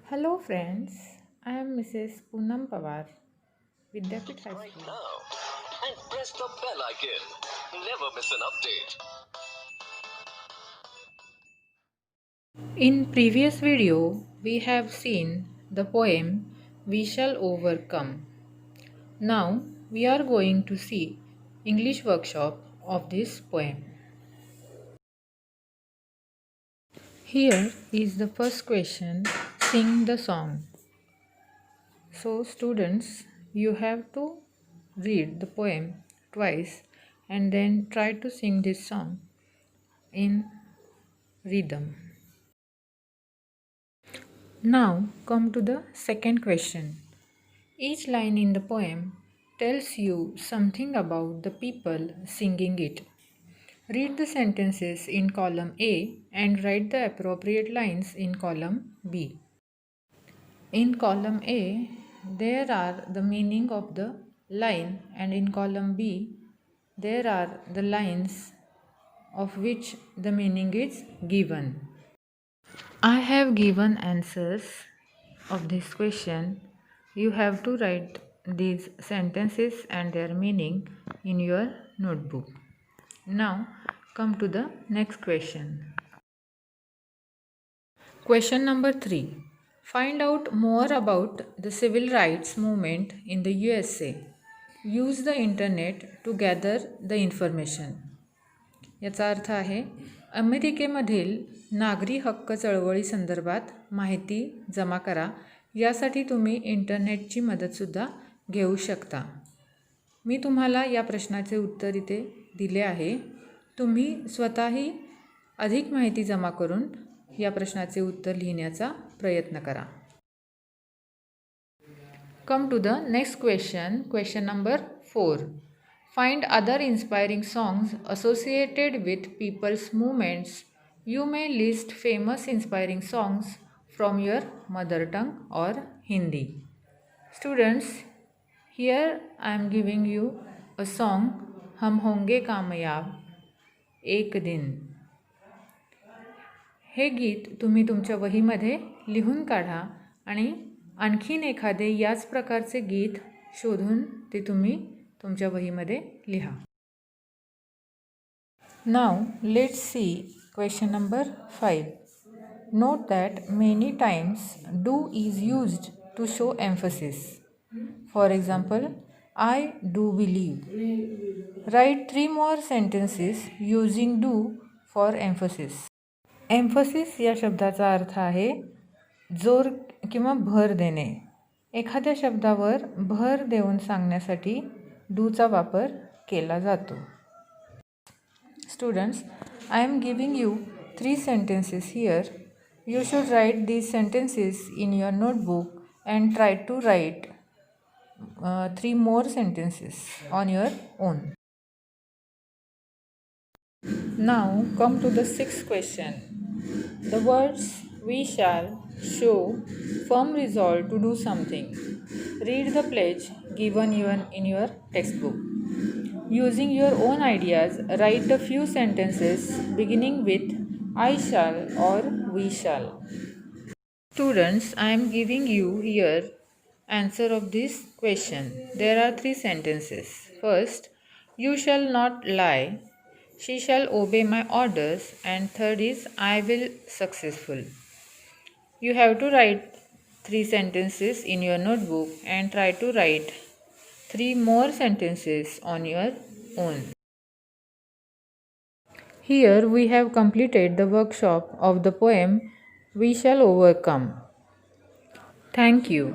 Hello friends, I am Mrs. Poonam Pawar, Vidyapit High Subscribe School. now and press the bell icon. Never miss an update. In previous video, we have seen the poem We Shall Overcome. Now we are going to see English workshop of this poem. Here is the first question, sing the song. So students, you have to read the poem twice and then try to sing this song in rhythm. Now come to the second question. Each line in the poem tells you something about the people singing it. Read the sentences in column A and write the appropriate lines in column B. In column A, there are the meaning of the line, and in column B, there are the lines of which the meaning is given. I have given answers of this question. You have to write these sentences and their meaning in your notebook. Now come to the next question. Question number 3. Find out more about the civil rights movement in the USA. Use the internet to gather the information. याचा अर्थ आहे अमेरिकेमधील नागरी हक्क चळवळी संदर्भात माहिती जमा करा. यासाठी तुम्ही इंटरनेटची मदतसुद्धा घेऊ शकता. मी तुम्हाला या प्रश्नाचे उत्तर इथे दिले आहे. तुम्ही स्वतःही अधिक माहिती जमा करून या प्रश्नाचे उत्तर लिहिण्याचा प्रयत्न करा. Come to the next question number 4. Find other inspiring songs associated with people's movements. You may list famous inspiring songs from your mother tongue or Hindi. Students, here I am giving you a song, हम होंगे कामयाब एक दिन. हे गीत तुम्ही तुमच्या वहीमध्ये लिहून काढा आणि आणखीन एखादे याच प्रकारचे गीत शोधून ते तुम्ही तुमच्या वहीमध्ये लिहा. Now let's see question number 5. Note that many times do is used to show emphasis. For example, I do believe. Write 3 more sentences using do for emphasis. Emphasis या शब्दाचा अर्थ आहे जोर किंवा भर देणे. एखाद्या शब्दावर भर देऊन सांगण्यासाठी डूचा वापर केला जातो. Students, I am giving you 3 sentences here. You should write these sentences in your notebook and try to write 3 more sentences on your own. Now come to the 6th question. The words we shall show firm resolve to do something. Read the pledge given in your textbook. Using your own ideas, write a few sentences beginning with I shall or we shall. Students, I am giving you here answer of this question. There are 3 sentences. First, you shall not lie. She shall obey my orders. And third is I will successful. You have to write 3 sentences in your notebook and try to write 3 more sentences on your own. Here we have completed the workshop of the poem We Shall Overcome. Thank you.